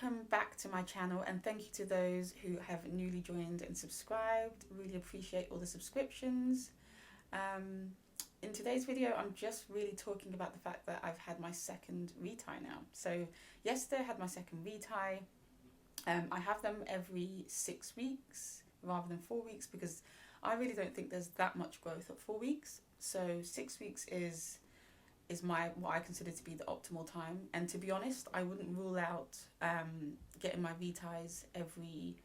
welcome back to my channel, and thank you to those who have newly joined and subscribed. Really appreciate all the subscriptions. In today's video, I'm just really talking about the fact that I've had my second retie now. So yesterday I had my second retie. I have them every 6 weeks rather than 4 weeks because I really don't think there's that much growth at 4 weeks. So 6 weeks is what I consider to be the optimal time. And to be honest, I wouldn't rule out getting my reties every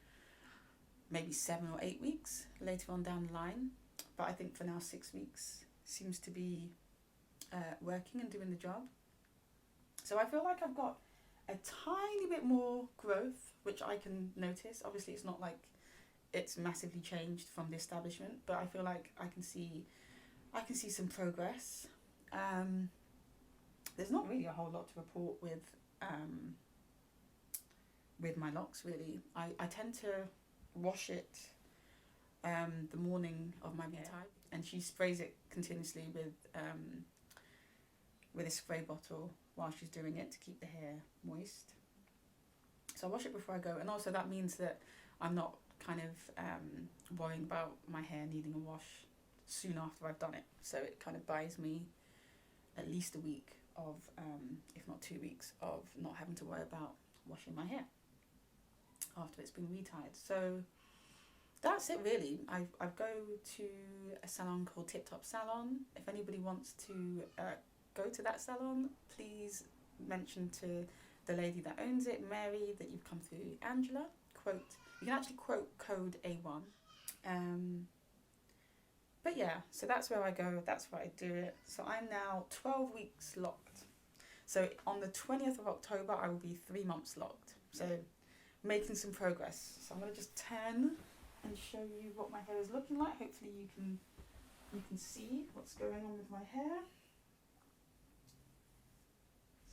maybe 7 or 8 weeks later on down the line. But I think for now 6 weeks seems to be working and doing the job. So I feel like I've got a tiny bit more growth, which I can notice. Obviously it's not like it's massively changed from the establishment, but I feel like I can see some progress. There's not really a whole lot to report with my locks really. I tend to wash it the morning of my retie, and she sprays it continuously with a spray bottle while she's doing it to keep the hair moist. So I wash it before I go, and also that means that I'm not kind of worrying about my hair needing a wash soon after I've done it. So it kind of buys me at least a week of, if not 2 weeks, of not having to worry about washing my hair after it's been retied. So that's it really. I go to a salon called Tip Top Salon. If anybody wants to go to that salon, please mention to the lady that owns it, Mary, that you've come through Angela. You can actually quote code A1. But yeah, so that's where I go, that's where I do it. So I'm now 12 weeks locked. So on the 20th of October, I will be 3 months locked. So making some progress. So I'm going to just turn and show you what my hair is looking like. Hopefully you can see what's going on with my hair.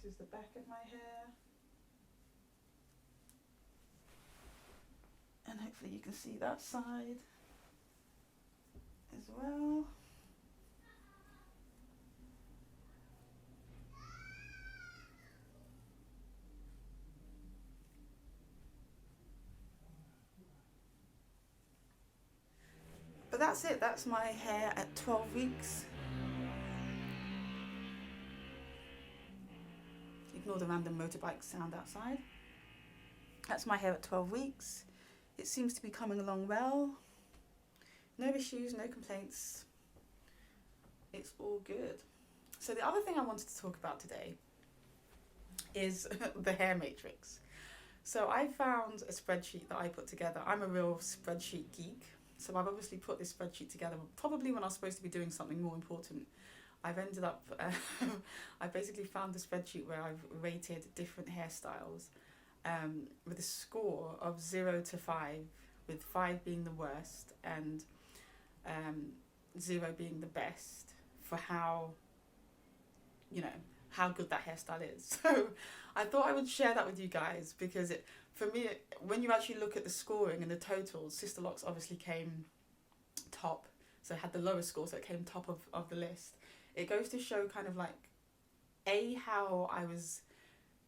This is the back of my hair. And hopefully you can see that side as well. But that's it, that's my hair at 12 weeks. Ignore the random motorbike sound outside. That's my hair at 12 weeks. It seems to be coming along well. No issues, no complaints. It's all good. So the other thing I wanted to talk about today is the hair matrix. So I found a spreadsheet that I put together. I'm a real spreadsheet geek. So I've obviously put this spreadsheet together probably when I was supposed to be doing something more important. I've ended up, I basically found a spreadsheet where I've rated different hairstyles with a score of 0 to 5, with 5 being the worst and 0 being the best, for how good that hairstyle is. So I thought I would share that with you guys because for me, when you actually look at the scoring and the totals, Sisterlocks obviously came top, so it had the lowest score, so it came top of the list. It goes to show kind of like how I was,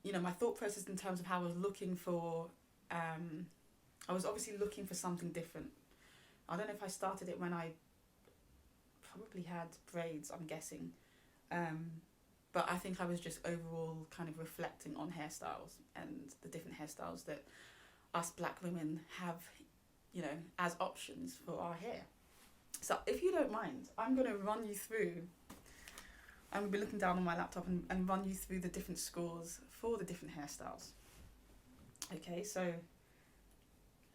my thought process in terms of how I was looking for, I was obviously looking for something different. I don't know if I started it when I probably had braids, I'm guessing. But I think I was just overall kind of reflecting on hairstyles and the different hairstyles that us black women have, as options for our hair. So if you don't mind, I'm going to run you through, I'm going to be looking down on my laptop and run you through the different scores for the different hairstyles. Okay, so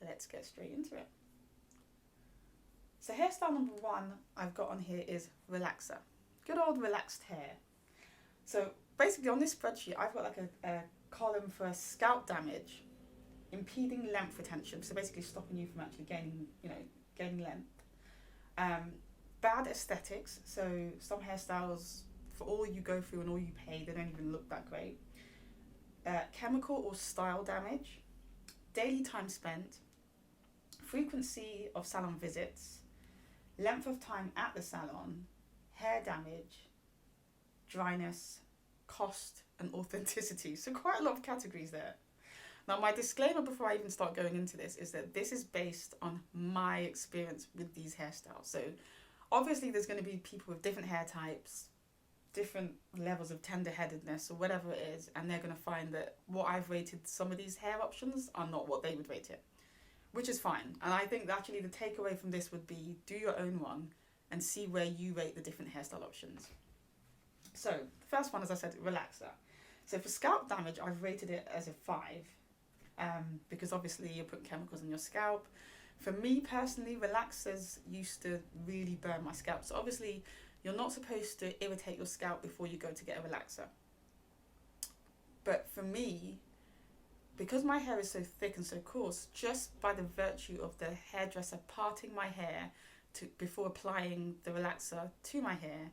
let's get straight into it. So hairstyle number 1 I've got on here is relaxer. Good old relaxed hair. So basically on this spreadsheet, I've got like a column for scalp damage, impeding length retention, so basically stopping you from actually gaining length. Bad aesthetics, so some hairstyles, for all you go through and all you pay, they don't even look that great. Chemical or style damage, daily time spent, frequency of salon visits, length of time at the salon, hair damage, dryness, cost and authenticity. So quite a lot of categories there. Now, my disclaimer before I even start going into this is that this is based on my experience with these hairstyles. So obviously there's going to be people with different hair types, different levels of tender-headedness or whatever it is, and they're going to find that what I've rated some of these hair options are not what they would rate it, which is fine. And I think that actually the takeaway from this would be do your own one and see where you rate the different hairstyle options. So the first one, as I said, relaxer. So for scalp damage, I've rated it as a 5, because obviously you're putting chemicals in your scalp. For me personally, relaxers used to really burn my scalp. So obviously you're not supposed to irritate your scalp before you go to get a relaxer. But for me, because my hair is so thick and so coarse, just by the virtue of the hairdresser parting my hair before applying the relaxer to my hair,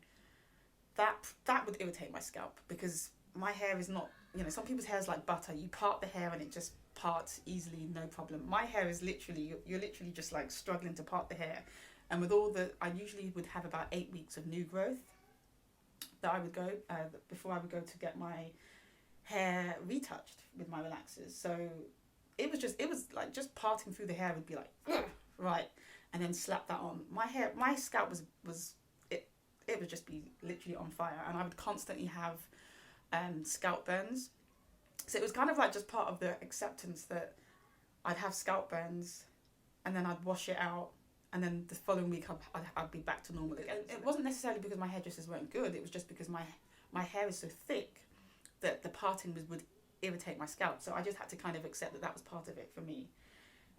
that would irritate my scalp, because my hair is not, some people's hair is like butter. You part the hair and it just parts easily, no problem. My hair is literally, you're literally just like struggling to part the hair. And with I usually would have about 8 weeks of new growth that I would go, before I would go to get my hair retouched with my relaxers. So it was like just parting through the hair would be like, right, and then slap that on. My scalp it would just be literally on fire, and I would constantly have scalp burns. So it was kind of like just part of the acceptance that I'd have scalp burns, and then I'd wash it out, and then the following week I'd be back to normal again. It wasn't necessarily because my hairdressers weren't good. It was just because my hair is so thick that the parting would irritate my scalp. So I just had to kind of accept that was part of it for me.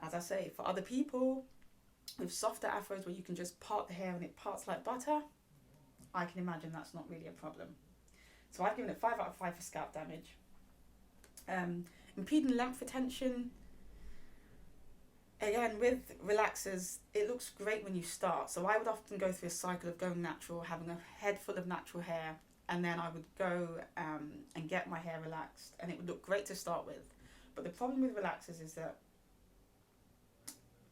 As I say, for other people with softer afros where you can just part the hair and it parts like butter, I can imagine that's not really a problem. So I've given it 5 out of 5 for scalp damage. Impeding length retention. Again, with relaxers, it looks great when you start. So I would often go through a cycle of going natural, having a head full of natural hair, and then I would go and get my hair relaxed, and it would look great to start with. But the problem with relaxers is that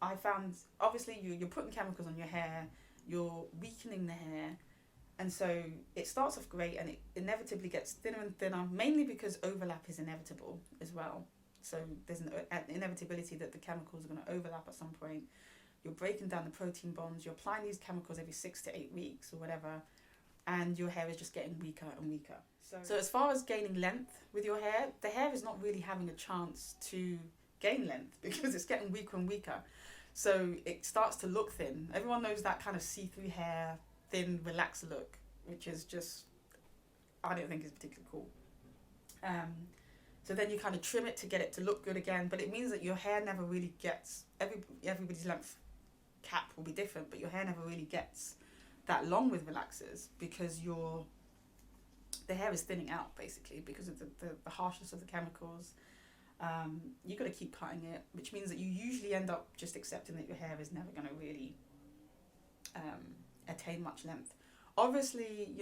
I found, obviously, you're putting chemicals on your hair, you're weakening the hair, and so it starts off great and it inevitably gets thinner and thinner, mainly because overlap is inevitable as well. So there's an inevitability that the chemicals are going to overlap at some point. You're breaking down the protein bonds, you're applying these chemicals every 6 to 8 weeks or whatever, and your hair is just getting weaker and weaker. So as far as gaining length with your hair, the hair is not really having a chance to gain length because it's getting weaker and weaker. So it starts to look thin. Everyone knows that kind of see-through hair, thin relaxer look, which is just, I don't think is particularly cool. So then you kind of trim it to get it to look good again, but it means that your hair never really gets, everybody's length cap will be different, but your hair never really gets that long with relaxers because the hair is thinning out basically because of the harshness of the chemicals. You've got to keep cutting it, which means that you usually end up just accepting that your hair is never going to really attain much length. Obviously,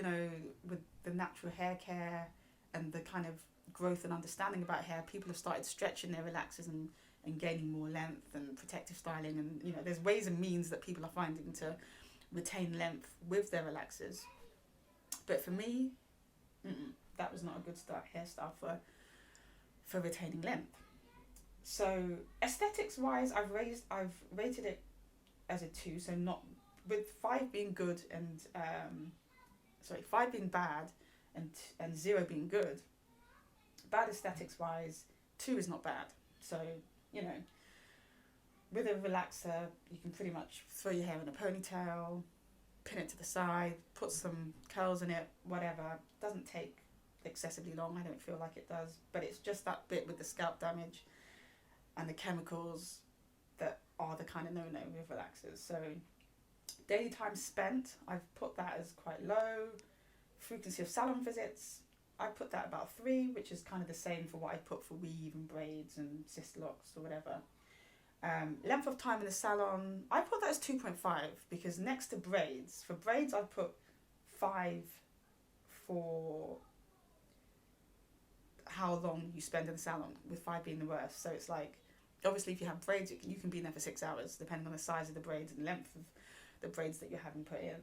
with the natural hair care and the kind of growth and understanding about hair, people have started stretching their relaxers and gaining more length and protective styling, and there's ways and means that people are finding to retain length with their relaxers. But for me, that was not a good hairstyle for retaining length. So aesthetics wise, I've rated it as a 2, so not with 5 being good and 5 being bad and 0 being good. Bad aesthetics wise, 2 is not bad. So with a relaxer, you can pretty much throw your hair in a ponytail, pin it to the side, put some curls in it, whatever. Doesn't take excessively long, I don't feel like it does, but it's just that bit with the scalp damage and the chemicals that are the kind of no-no with relaxers. So daily time spent, I've put that as quite low. Frequency of salon visits, I put that about 3, which is kind of the same for what I put for weave and braids and Sisterlocks or whatever. Length of time in the salon, I put that as 2.5 because next to braids, for braids I put 5 for how long you spend in the salon, with 5 being the worst. So it's like, obviously if you have braids, you can be in there for 6 hours depending on the size of the braids and length of the braids that you're having put in.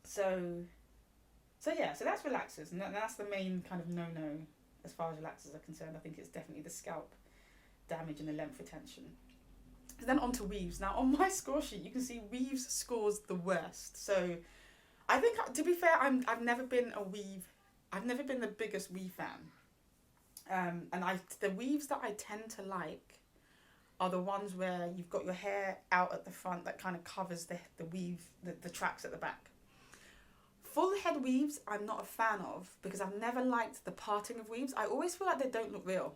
So that's relaxers, and that's the main kind of no-no as far as relaxers are concerned. I think it's definitely the scalp damage and the length retention. Then on to weaves. Now on my score sheet, you can see weaves scores the worst. So I think, to be fair, I've never been the biggest weave fan. And the weaves that I tend to like are the ones where you've got your hair out at the front that kind of covers the weave, the tracks at the back. Full head weaves I'm not a fan of because I've never liked the parting of weaves. I always feel like they don't look real.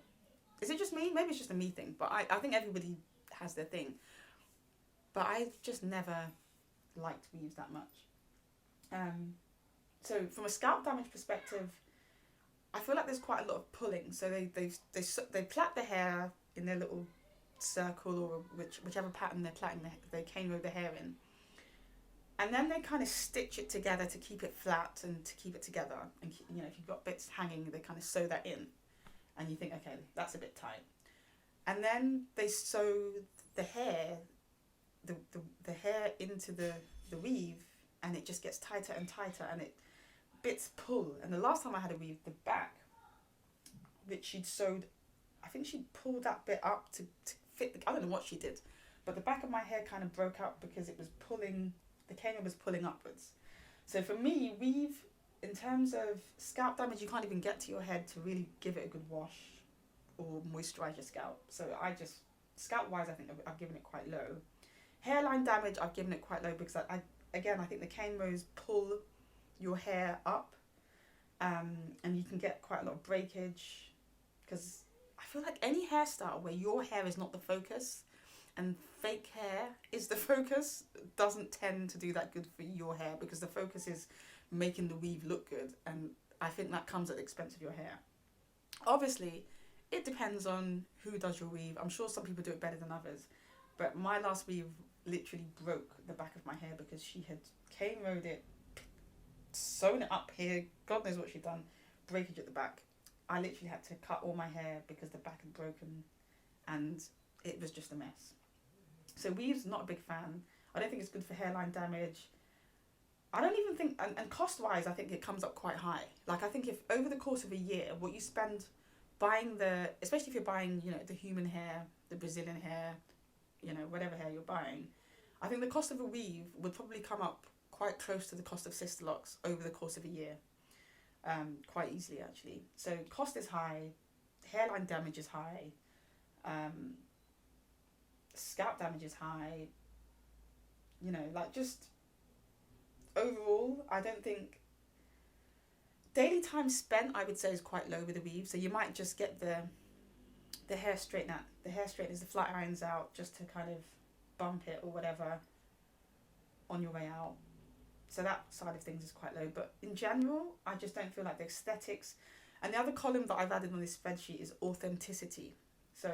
Is it just me? Maybe it's just a me thing, but I think everybody has their thing. But I just never liked weaves that much. So from a scalp damage perspective, I feel like there's quite a lot of pulling. So they plait the hair in their little circle or whichever pattern they're plaiting, they cane row the hair in. And then they kind of stitch it together to keep it flat and to keep it together. And you know, if you've got bits hanging, they kind of sew that in. And you think, okay, that's a bit tight. And then they sew the hair, the hair into the weave, and it just gets tighter and tighter, and bits pull. And the last time I had a weave, the back, which she'd sewed, I think she'd pulled that bit up to fit I don't know what she did, but the back of my hair kind of broke up because it was pulling, the cane was pulling upwards. So for me, weave, in terms of scalp damage, you can't even get to your head to really give it a good wash or moisturize your scalp. So scalp wise, I think I've given it quite low. Hairline damage, I've given it quite low because I think the cane rows pull your hair up, and you can get quite a lot of breakage, because I feel like any hairstyle where your hair is not the focus and fake hair is the focus doesn't tend to do that good for your hair, because the focus is making the weave look good, and I think that comes at the expense of your hair. Obviously, it depends on who does your weave. I'm sure some people do it better than others, but my last weave literally broke the back of my hair because she had cane rowed it, sewn it up here, God knows what she'd done, breakage at the back. I literally had to cut all my hair because the back had broken, and it was just a mess. So weaves, not a big fan. I don't think it's good for hairline damage. I don't even think, and cost-wise, I think it comes up quite high. Like, I think if over the course of a year, what you spend buying especially if you're buying, you know, the human hair, the Brazilian hair, you know, whatever hair you're buying, I think the cost of a weave would probably come up quite close to the cost of Sisterlocks over the course of a year. Quite easily, actually. So cost is high, hairline damage is high, scalp damage is high, you know, like, just overall, I don't think daily time spent, I would say, is quite low with a weave. So you might just get the hair straightened out. The hair straighteners, the flat irons out, just to kind of bump it or whatever on your way out. So that side of things is quite low. But in general, I just don't feel like the aesthetics. And the other column that I've added on this spreadsheet is authenticity. So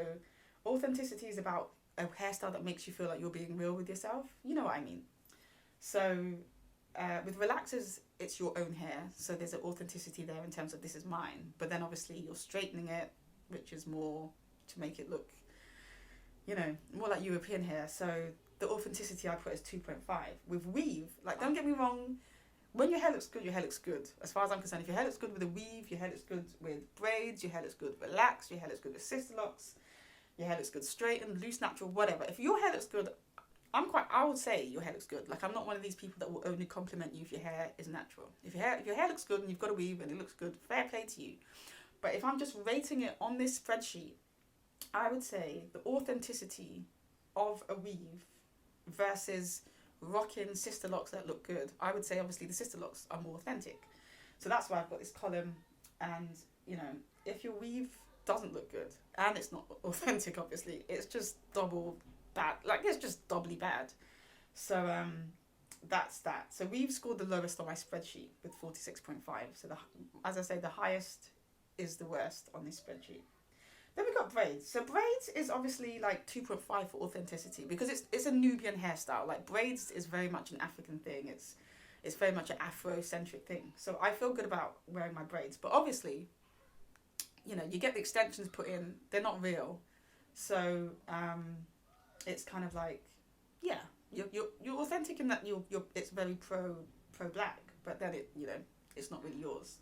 authenticity is about a hairstyle that makes you feel like you're being real with yourself. You know what I mean? So with relaxers, it's your own hair. So there's an authenticity there in terms of this is mine. But then obviously you're straightening it, which is more to make it look, you know, more like European hair. So the authenticity I put is 2.5. With weave, like, don't get me wrong, when your hair looks good, your hair looks good. As far as I'm concerned, if your hair looks good with a weave, your hair looks good with braids, your hair looks good relaxed, your hair looks good with Sisterlocks, your hair looks good straightened, loose, natural, whatever. If your hair looks good, I would say your hair looks good. Like, I'm not one of these people that will only compliment you if your hair is natural. If your hair looks good and you've got a weave and it looks good, fair play to you. But if I'm just rating it on this spreadsheet, I would say the authenticity of a weave versus rocking Sisterlocks that look good, I would say obviously the Sisterlocks are more authentic. So that's why I've got this column. And, you know, if your weave doesn't look good and it's not authentic, obviously, it's just double bad. Like, it's just doubly bad. So that's that. So we've scored the lowest on my spreadsheet with 46.5. So as I say, the highest is the worst on this spreadsheet. Then we've got braids. So braids is obviously like 2.5 for authenticity because it's a Nubian hairstyle. Like, braids is very much an African thing. It's very much an Afro-centric thing. So I feel good about wearing my braids. But obviously, you know, you get the extensions put in, they're not real. So it's kind of like, yeah, you're authentic in that you're it's very pro black, but then it's not really yours.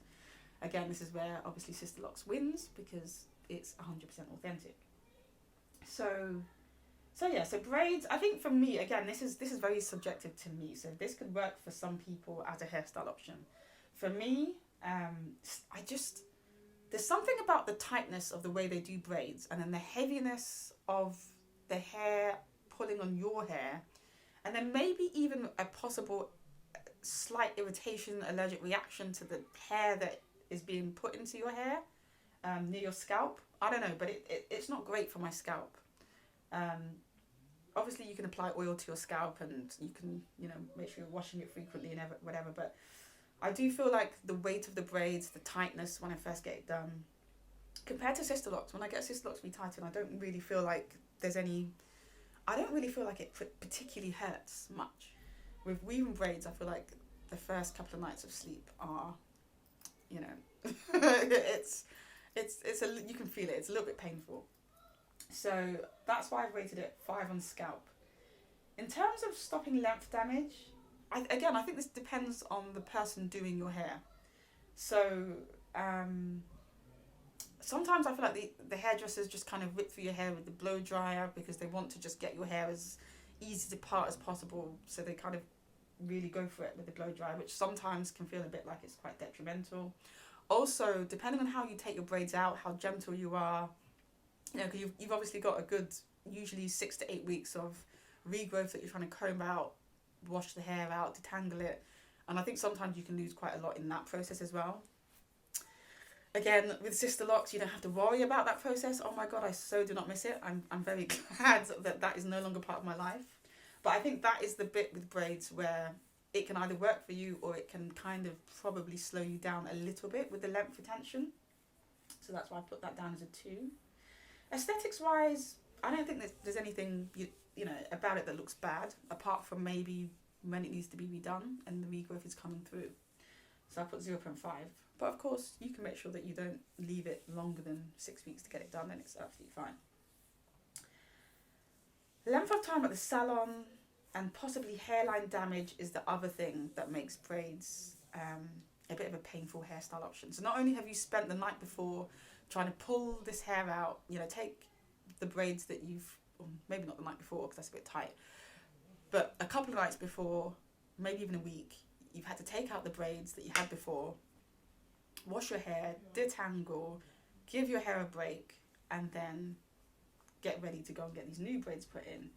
Again, this is where obviously Sisterlocks wins because it's 100% authentic. So braids, I think for me, again, this is very subjective to me. So this could work for some people as a hairstyle option. For me, there's something about the tightness of the way they do braids, and then the heaviness of the hair pulling on your hair, and then maybe even a possible slight irritation, allergic reaction to the hair that is being put into your hair near your scalp. I don't know, but it's not great for my scalp. Obviously you can apply oil to your scalp, and you can, make sure you're washing it frequently and whatever, but I do feel like the weight of the braids, the tightness when I first get it done, compared to Sisterlocks, when I get Sisterlocks retightened, I don't really feel like it particularly hurts much. With weaving braids, I feel like the first couple of nights of sleep are, it's you can feel it, it's a little bit painful. So that's why I've rated it 5 on scalp. In terms of stopping length damage, I think this depends on the person doing your hair. So sometimes I feel like the hairdressers just kind of whip through your hair with the blow dryer because they want to just get your hair as easy to part as possible. So they kind of really go for it with the blow dryer, which sometimes can feel a bit like it's quite detrimental. Also, depending on how you take your braids out, how gentle you are, because you've obviously got a good, usually 6 to 8 weeks of regrowth that you're trying to comb out, wash the hair out, detangle it, and I think sometimes you can lose quite a lot in that process as well. Again, with Sisterlocks, you don't have to worry about that process. Oh my god, I so do not miss it. I'm very glad that is no longer part of my life. But I think that is the bit with braids where it can either work for you or it can kind of probably slow you down a little bit with the length retention. So that's why I put that down as a 2. Aesthetics wise, I don't think there's anything about it that looks bad, apart from maybe when it needs to be redone and the regrowth is coming through. So I put 0.5. But of course, you can make sure that you don't leave it longer than 6 weeks to get it done, and it's absolutely fine. Length of time at the salon and possibly hairline damage is the other thing that makes braids a bit of a painful hairstyle option. So not only have you spent the night before trying to pull this hair out, take the braids that maybe not the night before because that's a bit tight, but a couple of nights before, maybe even a week, you've had to take out the braids that you had before, wash your hair, detangle, give your hair a break, and then get ready to go and get these new braids put in.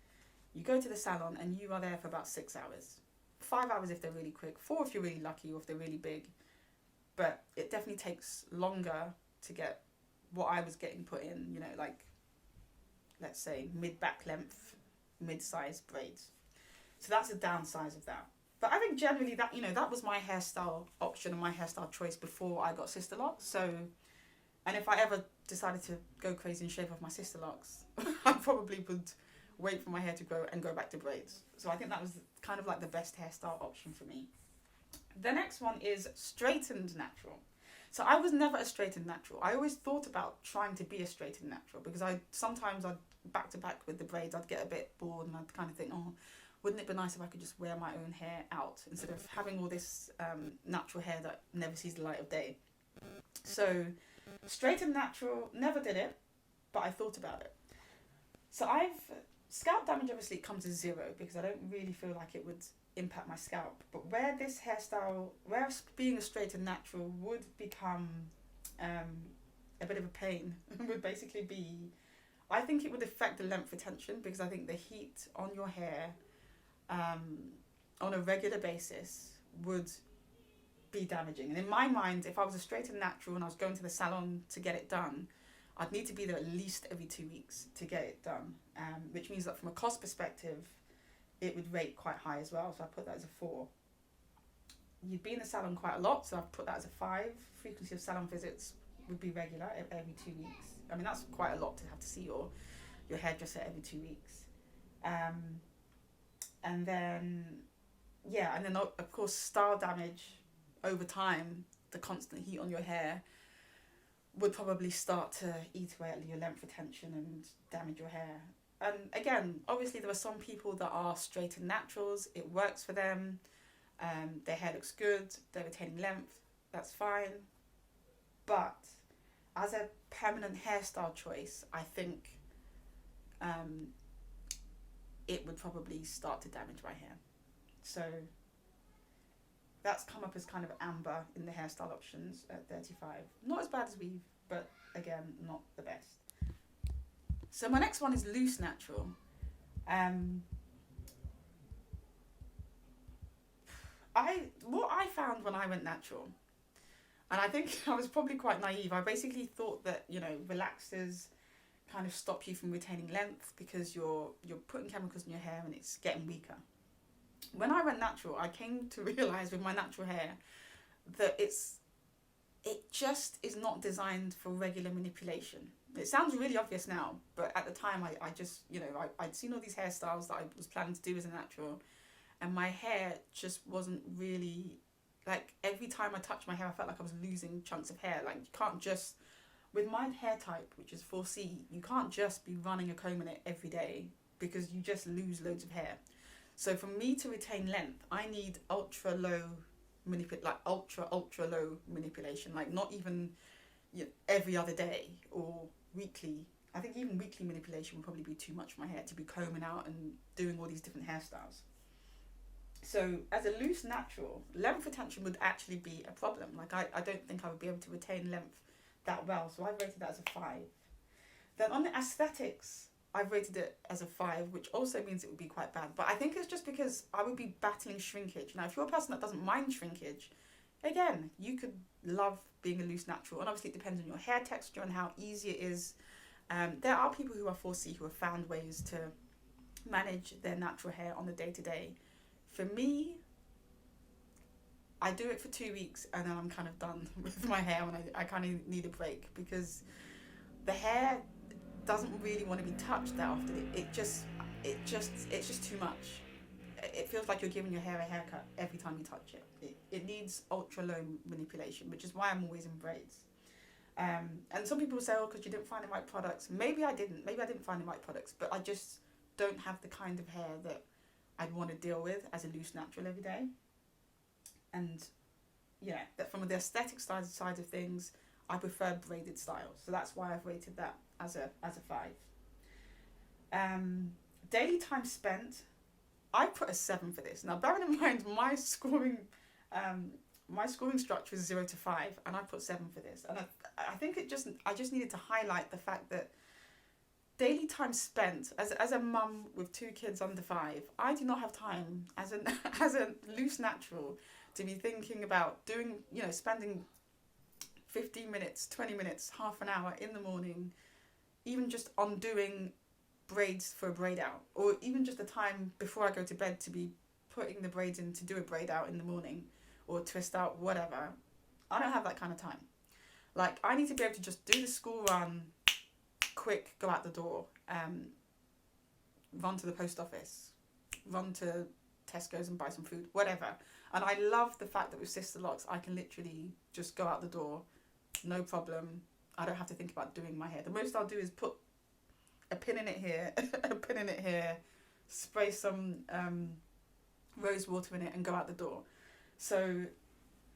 You go to the salon and you are there for about 6 hours. 5 hours if they're really quick, 4 if you're really lucky or if they're really big. But it definitely takes longer to get what I was getting put in, let's say mid-back length, mid-size braids. So that's the downside of that. But I think generally that was my hairstyle option and my hairstyle choice before I got Sisterlocks. So, and if I ever decided to go crazy and shave off my Sisterlocks, I probably would wait for my hair to grow and go back to braids. So I think that was kind of like the best hairstyle option for me. The next one is straightened natural. So I was never a straightened natural. I always thought about trying to be a straightened natural because I'd back to back with the braids, I'd get a bit bored and I'd kind of think, oh, wouldn't it be nice if I could just wear my own hair out instead of having all this natural hair that never sees the light of day. So straightened natural, never did it, but I thought about it. So scalp damage obviously comes to 0 because I don't really feel like it would impact my scalp. But where being a straightened natural would become a bit of a pain would basically be, I think it would affect the length retention because I think the heat on your hair on a regular basis would be damaging. And in my mind, if I was a straightened natural and I was going to the salon to get it done, I'd need to be there at least every 2 weeks to get it done, which means that from a cost perspective, it would rate quite high as well. So I put that as a 4. You'd be in the salon quite a lot, so I've put that as a 5. Frequency of salon visits would be regular, every 2 weeks. I mean, that's quite a lot to have to see your hairdresser every 2 weeks. And then of course, style damage over time, the constant heat on your hair would probably start to eat away at your length retention and damage your hair. And again, obviously there are some people that are straightened naturals, it works for them, their hair looks good, they're retaining length, that's fine. But as a permanent hairstyle choice, I think it would probably start to damage my hair. So that's come up as kind of amber in the hairstyle options at 35. Not as bad as weave, but again, not the best. So my next one is loose natural. What I found when I went natural, and I think I was probably quite naive, I basically thought that, you know, relaxers kind of stop you from retaining length because you're putting chemicals in your hair and it's getting weaker. When I went natural, I came to realise with my natural hair that it just is not designed for regular manipulation. It sounds really obvious now, but at the time I just, you know, I'd seen all these hairstyles that I was planning to do as a natural, and my hair just wasn't really, like, every time I touched my hair I felt like I was losing chunks of hair. Like, you can't just, with my hair type, which is 4C, you can't just be running a comb in it every day because you just lose loads of hair. So for me to retain length, I need ultra low manipulation, like not even, you know, every other day or weekly. I think even weekly manipulation would probably be too much for my hair to be combing out and doing all these different hairstyles. So as a loose natural, length retention would actually be a problem. Like I don't think I would be able to retain length that well. So I've rated that as a 5. Then on the aesthetics, I've rated it as a 5, which also means it would be quite bad. But I think it's just because I would be battling shrinkage. Now, if you're a person that doesn't mind shrinkage, again, you could love being a loose natural. And obviously it depends on your hair texture and how easy it is. There are people who are 4C who have found ways to manage their natural hair on the day-to-day. For me, I do it for 2 weeks and then I'm kind of done with my hair and I kind of need a break because the hair doesn't really want to be touched that often. It's just too much. It feels like you're giving your hair a haircut every time you touch it. It needs ultra low manipulation, which is why I'm always in braids. And some people say, oh, because you didn't find the right products. Maybe I didn't find the right products, but I just don't have the kind of hair that I'd want to deal with as a loose natural every day. And yeah, that from the aesthetic side of things, I prefer braided styles. So that's why I've rated that as a 5. Daily time spent, I put a 7 for this. Now, bearing in mind my scoring structure is 0 to 5, and I put 7 for this. And I think I just needed to highlight the fact that daily time spent as a mum with 2 kids under 5, I do not have time as a loose natural to be thinking about doing, you know, spending 15 minutes, 20 minutes, half an hour in the morning, even just on doing braids for a braid out, or even just the time before I go to bed to be putting the braids in to do a braid out in the morning or twist out, whatever. I don't have that kind of time. Like, I need to be able to just do the school run, quick, go out the door, run to the post office, run to Tesco's and buy some food, whatever. And I love the fact that with Sisterlocks, I can literally just go out the door, no problem. I don't have to think about doing my hair. The most I'll do is put a pin in it here, a pin in it here, spray some rose water in it and go out the door. So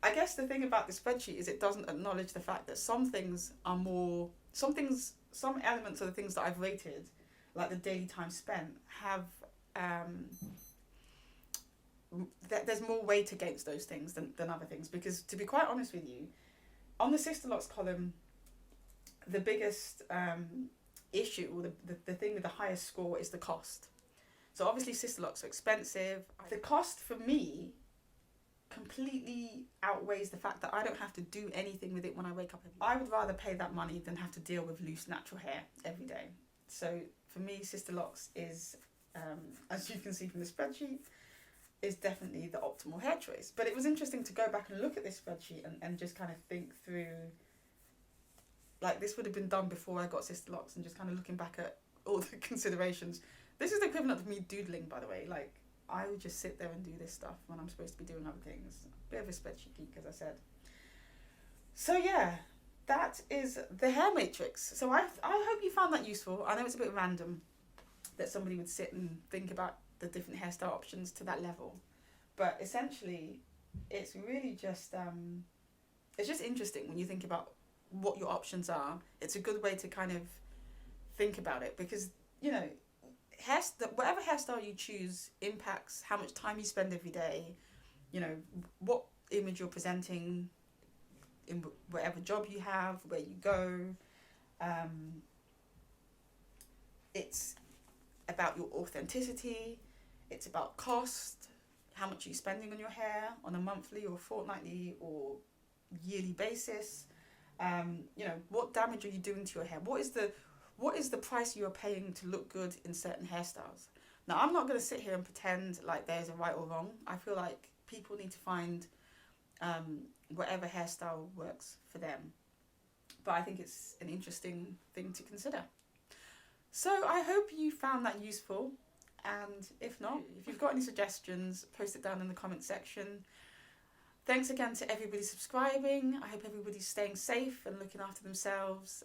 I guess the thing about the spreadsheet is it doesn't acknowledge the fact that some elements of the things that I've rated, like the daily time spent, have there's more weight against those things than other things. Because to be quite honest with you, on the Sisterlocks column, the biggest issue, or the thing with the highest score, is the cost. So obviously Sisterlocks are expensive. The cost for me completely outweighs the fact that I don't have to do anything with it when I wake up. I would rather pay that money than have to deal with loose natural hair every day. So for me, Sisterlocks is, as you can see from the spreadsheet, is definitely the optimal hair choice. But it was interesting to go back and look at this spreadsheet and just kind of think through, like, this would have been done before I got Sisterlocks, and just kind of looking back at all the considerations. This is the equivalent of me doodling, by the way. Like, I would just sit there and do this stuff when I'm supposed to be doing other things. Bit of a spreadsheet geek, as I said. So yeah, that is the hair matrix. So I hope you found that useful. I know it's a bit random that somebody would sit and think about the different hairstyle options to that level, but essentially it's really just it's just interesting when you think about what your options are, it's a good way to kind of think about it, because, you know, whatever hairstyle you choose impacts how much time you spend every day, you know, what image you're presenting in whatever job you have, where you go. It's about your authenticity, it's about cost, how much are you spending on your hair on a monthly or fortnightly or yearly basis. You know, what damage are you doing to your hair? What is the price you're paying to look good in certain hairstyles? Now, I'm not going to sit here and pretend like there's a right or wrong. I feel like people need to find whatever hairstyle works for them. But I think it's an interesting thing to consider. So I hope you found that useful. And if not, if you've got any suggestions, post it down in the comment section. Thanks again to everybody subscribing. I hope everybody's staying safe and looking after themselves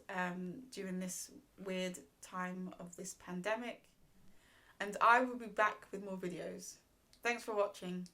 during this weird time of this pandemic. And I will be back with more videos. Thanks for watching.